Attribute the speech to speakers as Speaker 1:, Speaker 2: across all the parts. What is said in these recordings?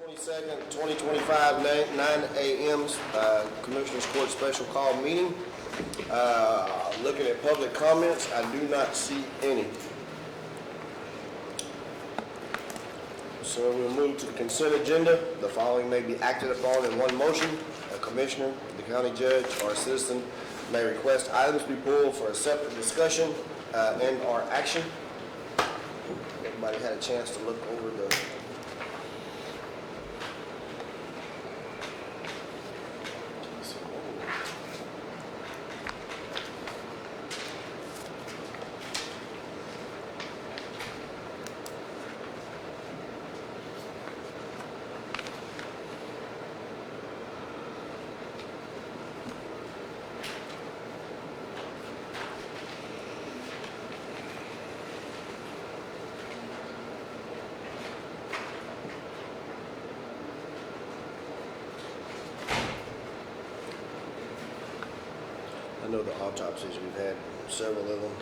Speaker 1: 22nd, 2025, 9 a.m. Commissioners Court special call meeting. Looking at public comments, I do not see any. So we'll move to the consent agenda. The following may be acted upon in one motion. A commissioner, the county judge, or a citizen may request items be pulled for a separate discussion and/or action. Everybody had a chance to look over the I know the autopsies, we've had several of them,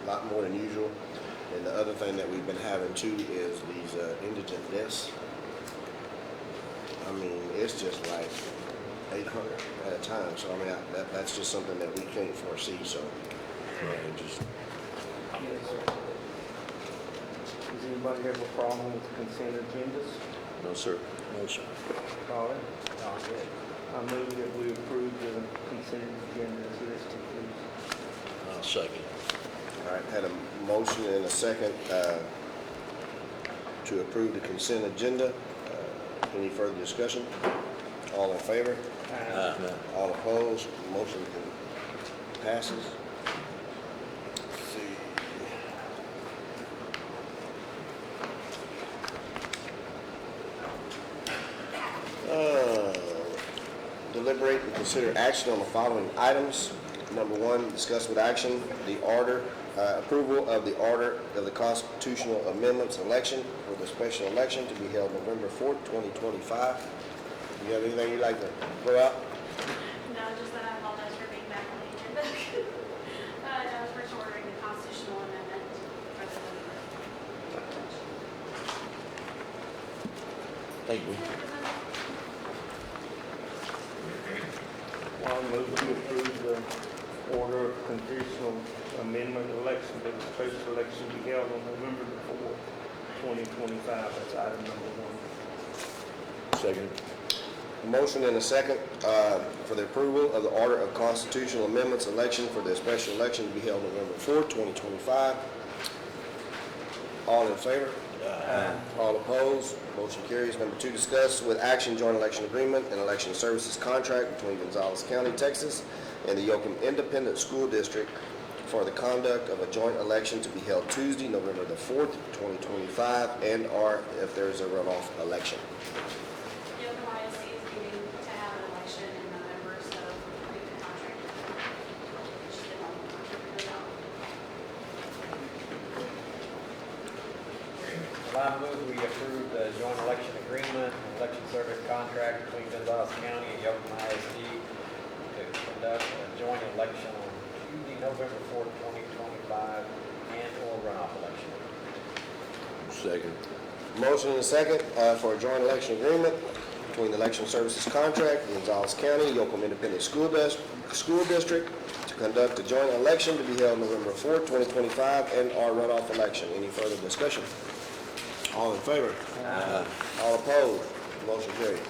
Speaker 1: a lot more than usual. And the other thing that we've been having too is these indigent deaths. I mean, it's just like 800 at a time. So I mean, that's just something that we can't foresee. So it just.
Speaker 2: Yes, sir. Does anybody have a problem with the consent agendas?
Speaker 1: No, sir. No, sir.
Speaker 2: All right. I move that we approve the consent agenda as listed, please.
Speaker 3: I'll second.
Speaker 1: All right, had a motion and a second to approve the consent agenda. Any further discussion? All in favor? All opposed? Motion passes. Let's see. Deliberate and consider action on the following items. Number one, discuss with action the order, approval of the order of the constitutional amendments election for the special election to be held November 4th, 2025. Do you have anything you'd like to throw out?
Speaker 4: No, just that I apologize for being back on the agenda. I was first ordering the constitutional amendment for the
Speaker 3: Thank you.
Speaker 2: I move to approve the order of conditional amendment election to the special election to be held on November the 4th, 2025. That's item number one.
Speaker 3: Second.
Speaker 1: A motion and a second for the approval of the order of constitutional amendments election for the special election to be held November 4th, 2025. All in favor? All opposed? Motion carries. Number two, discuss with action joint election agreement and election services contract between Gonzales County, Texas and the Yoakum Independent School District for the conduct of a joint election to be held Tuesday, November the 4th, 2025, and/or if there's a runoff election.
Speaker 4: Yoakum ISD is needing to have an election in November, so we can contract with them. Just didn't want the contract to go out.
Speaker 5: Well, I move we approve the joint election agreement and election service contract between Gonzales County and Yoakum ISD to conduct a joint election on Tuesday, November 4th, 2025, and/or runoff election.
Speaker 3: Second.
Speaker 1: Motion and a second for a joint election agreement between the election services contract and Gonzales County, Yoakum Independent School District to conduct a joint election to be held November 4th, 2025, and/or runoff election. Any further discussion? All in favor? All opposed? Motion carried.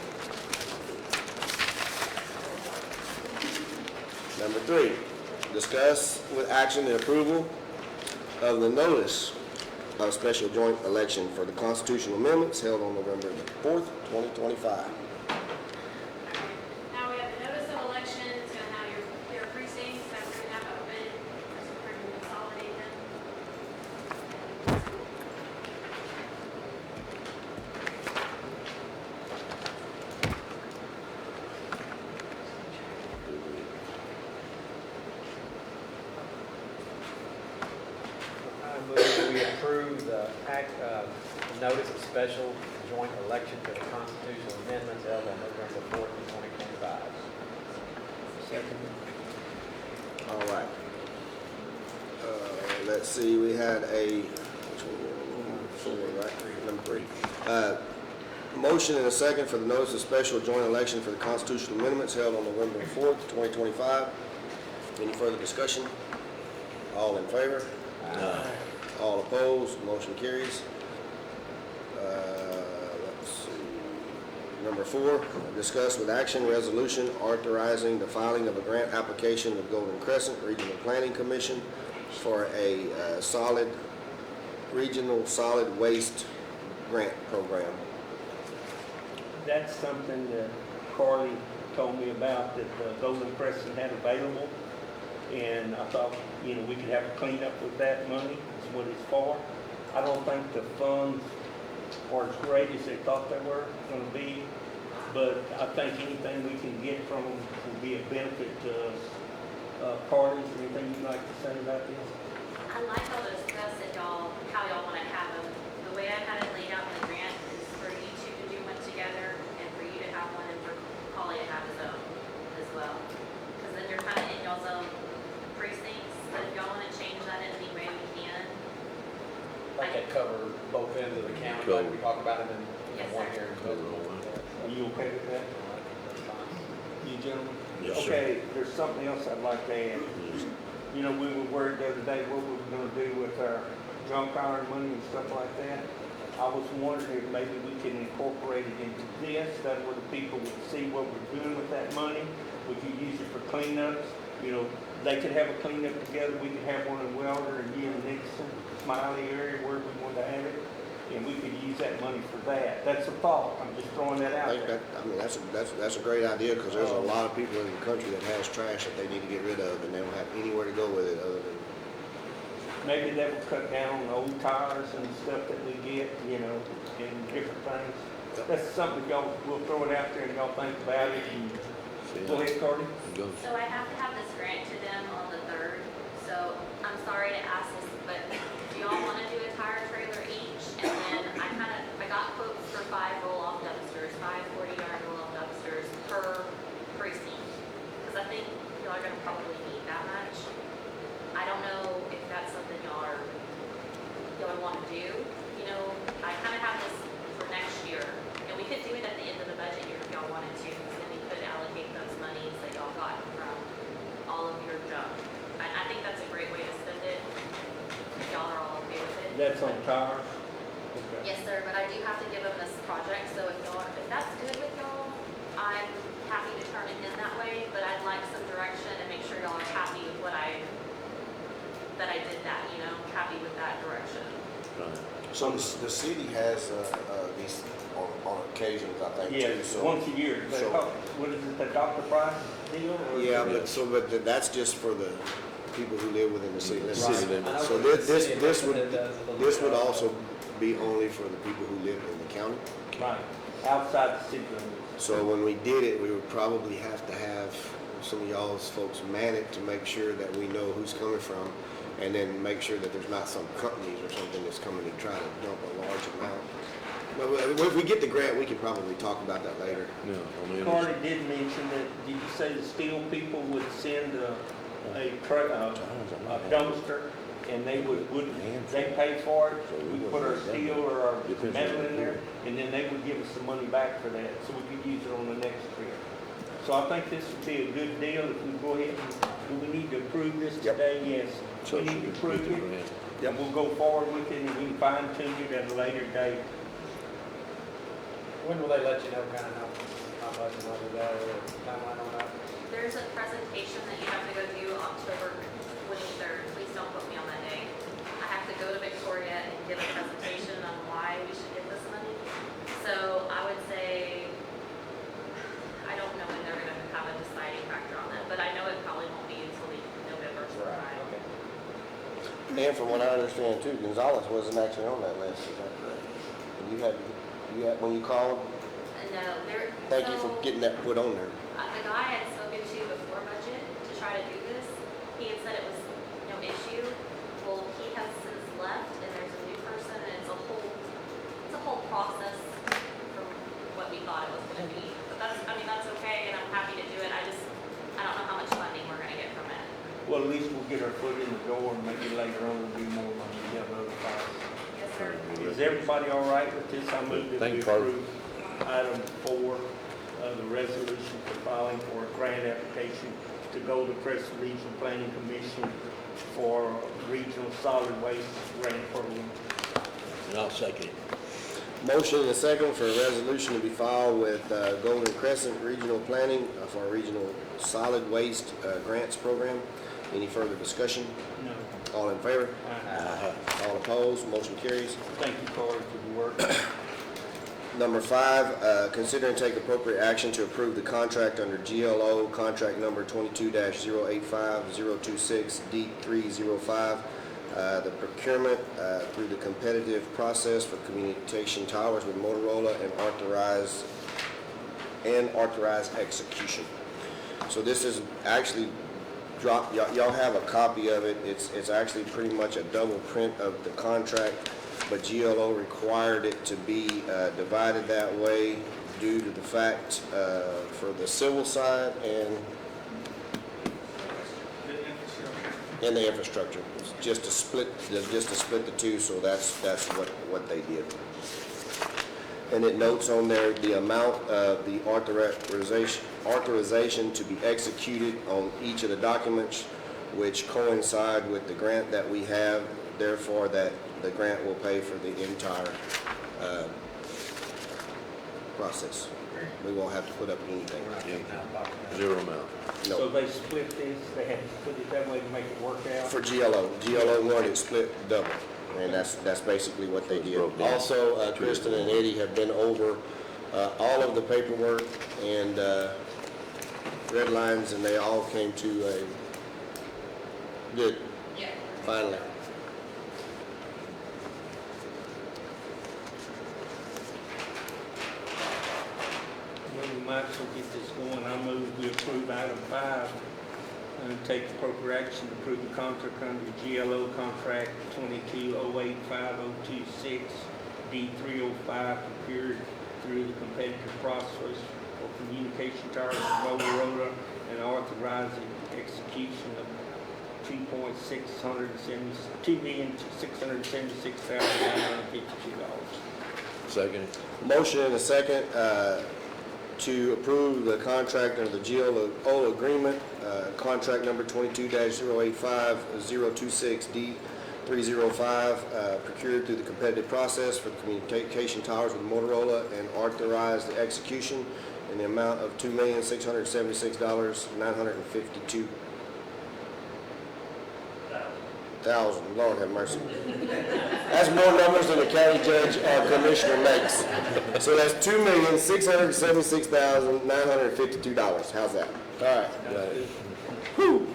Speaker 1: Number three, discuss with action the approval of the notice of special joint election for the constitutional amendments held on November the 4th, 2025.
Speaker 4: Now we have the notice of election. It's going to have your precincts that we're going to have open. We're going to consolidate them.
Speaker 5: I move that we approve the notice of special joint election for the constitutional amendments held on November 4th, 2025.
Speaker 2: Second.
Speaker 1: All right. Let's see, we had a, right? Number three. Motion and a second for the notice of special joint election for the constitutional amendments held on November 4th, 2025. Any further discussion? All in favor? All opposed? Motion carries. Let's see. Number 4, discuss with action resolution authorizing the filing of a grant application with Golden Crescent Regional Planning Commission for a regional solid waste grant program.
Speaker 2: That's something that Carly told me about that Golden Crescent had available. And I thought, we could have a cleanup with that money, is what it's for. I don't think the funds are as great as they thought they were gonna be, but I think anything we can get from them will be a benefit to us. Carly, is there anything you'd like to say about this?
Speaker 6: I like all those stuff that how y'all want to have them. The way I had it laid out in the grant is for you two to do one together and for you to have one and for Polly to have his own as well. Because then you're kind of in y'all's own precincts, but if y'all want to change that in any way we can.
Speaker 5: Like that cover both ends of the county, like we talked about it in
Speaker 6: Yes,
Speaker 5: one
Speaker 6: sir.
Speaker 5: here.
Speaker 2: Are you okay with that? You gentlemen?
Speaker 3: Yes, sir.
Speaker 2: Okay, there's something else I'd like to add. We were worried the other day what we were gonna do with our junk iron money and stuff like that. I was wondering if maybe we can incorporate it into this, that way the people would see what we're doing with that money. We could use it for cleanups, they could have a cleanup together, we could have one in Welder and you in Nixon, Smiley area, where we want to have it. And we could use that money for that. That's a thought, I'm just throwing that out there.
Speaker 1: That's a great idea, because there's a lot of people in the country that has trash that they need to get rid of, and they don't have anywhere to go with it other than.
Speaker 2: Maybe that will cut down on old tires and stuff that we get, and different things. That's something we'll throw it out there and y'all think about it. And go ahead, Cardi.
Speaker 6: So I have to have this grant to them on the 3rd. So I'm sorry to ask this, but do y'all want to do a tire trailer each? And then I got quotes for 5 roll-off dumpsters, 5 40-yard roll-off dumpsters per precinct. Because I think y'all are gonna probably need that much. I don't know if that's something y'all want to do. I kind of have this for next year. And we could do it at the end of the budget year if y'all wanted to, because then we could allocate those monies that y'all got from all of your junk. I think that's a great way to spend it, if y'all are all okay with it.
Speaker 2: That's on tires. Okay.
Speaker 6: Yes, sir, but I do have to give them this project, so if that's good with y'all, I'm happy to turn it in that way, but I'd like some direction and make sure y'all are happy with that I did that, happy with that direction.
Speaker 1: So the city has these on occasions, I think,
Speaker 2: Yeah,
Speaker 1: too. So
Speaker 2: once a year. What is it, the Dr. Price deal? or-
Speaker 1: yeah, but that's just for the people who live within the city limits.
Speaker 3: City limits.
Speaker 1: So this would also be only for the people who live in the county.
Speaker 2: Right, outside the city limits.
Speaker 1: So when we did it, we would probably have to have some of y'all's folks man it to make sure that we know who's coming from, and then make sure that there's not some companies or something that's coming to try to dump a large amount. But if we get the grant, we can probably talk about that later.
Speaker 2: Carly did mention that, did you say the steel people would send a dumpster, and they they pay for it? We put our steel or our metal in there, and then they would give us some money back for that, so we could use it on the next trip. So I think this would be a good deal if we go ahead and, do we need to approve this today? Yes. We need to approve it, and we'll go forward with it, and we can fine tune it at a later date.
Speaker 5: When will they let you know kind of how much and what is that, or timeline on that?
Speaker 6: There's a presentation that you have to go do October 23rd. Please don't put me on that day. I have to go to Victoria and give a presentation on why we should get this money. So I would say, I don't know when they're going to have a deciding factor on that, but I know it probably won't be until November sometime.
Speaker 5: Okay.
Speaker 1: And from what I understand too, Gonzales wasn't actually on that list, is that correct? And you had, when you called,
Speaker 6: No,
Speaker 1: thank you for getting that put on there.
Speaker 6: The guy I had spoken to before budget to try to do this, he had said it was no issue. Well, he has since left and there's a new person and it's a whole process from what we thought it was gonna be. But that's okay and I'm happy to do it. I don't know how much funding we're gonna get from it.
Speaker 2: Well, at least we'll get our foot in the door, and maybe later on we'll do more money, get another price.
Speaker 6: Yes, sir.
Speaker 2: Is everybody all right with this? I move that we
Speaker 3: Thank you, Carter.
Speaker 2: approve. Item 4, the resolution for filing for a grant application to Golden Crescent Regional Planning Commission for Regional Solid Waste Grant Program.
Speaker 3: And I'll second it.
Speaker 1: Motion and a second for a resolution to be filed with Golden Crescent Regional Planning for a regional solid waste grants program. Any further discussion?
Speaker 2: No.
Speaker 1: All in favor?
Speaker 3: Aye.
Speaker 1: All opposed? Motion carries.
Speaker 2: Thank you, Carter, for the work.
Speaker 1: Number 5, consider and take appropriate action to approve the contract under GLO contract number 22-085-026-D305. The procurement through the competitive process for communication towers with Motorola and authorized execution. So this is actually y'all have a copy of it. It's actually pretty much a double print of the contract, but GLO required it to be divided that way due to the fact for the civil side and the infrastructure. It's just to split the two, so that's what they did. And it notes on there the amount of the authorization to be executed on each of the documents, which coincide with the grant that we have, therefore that the grant will pay for the entire process. We won't have to put up anything.
Speaker 3: Zero amount.
Speaker 2: So
Speaker 1: No.
Speaker 2: they split this, they had to put it that way to make it work out?
Speaker 1: For GLO wanted it split double, and that's basically what they did.
Speaker 3: Broke down.
Speaker 1: Also, Kristen and Eddie have been over all of the paperwork and red lines, and they all came to a good, finally.
Speaker 2: Well, we might as well get this going. I move we approve item 5 and take appropriate action to approve the contract under GLO contract 22-085-026 D305 procured through the competitive process for communication towers with Motorola and authorizing execution of $2,676,952.
Speaker 3: Second it.
Speaker 1: Motion and a second to approve the contract under the GLO agreement, contract number 22-085-026-D305, procured through the competitive process for the communication towers with Motorola and authorized the execution in the amount of $2,676,952. Lord have mercy. That's more numbers than the county judge or commissioner makes. So that's $2,676,952. How's that? All right. Whew.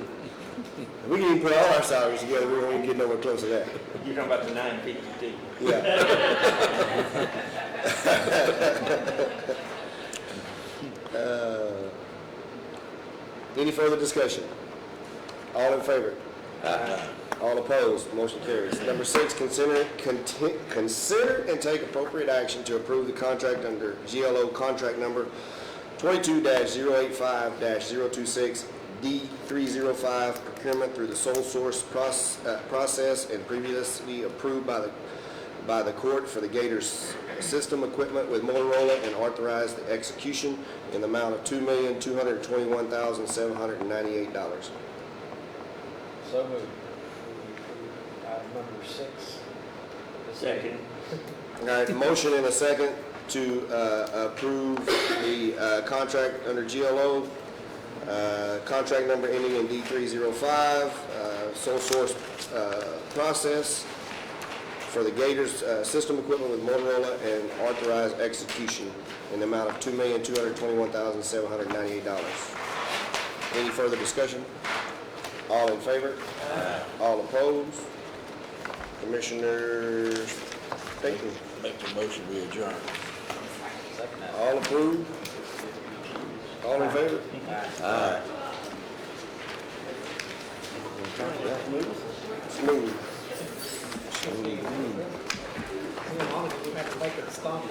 Speaker 1: If we can even put all our salaries together, we won't even get nowhere close to that.
Speaker 2: You're talking about the 952.
Speaker 1: Yeah. Any further discussion? All in favor? All opposed? Motion carries. Number 6, consider and take appropriate action to approve the contract under GLO contract number 22-085-026 D305 procurement through the sole source process and previously approved by the court for the Gators system equipment with Motorola and authorized the execution in the amount of $2,221,798.
Speaker 5: So moved. Item number 6.
Speaker 2: Second.
Speaker 1: All right, motion and a second to approve the contract under GLO, contract number ending in D305, sole source process for the Gators system equipment with Motorola and authorized execution in the amount of $2,221,798. Any further discussion? All in favor? All opposed? Commissioner Staton?
Speaker 3: Make the motion, we adjourn.
Speaker 5: Second that.
Speaker 1: All approved? All in favor?
Speaker 3: Aye.
Speaker 1: Smooth.
Speaker 5: We have to make it stop.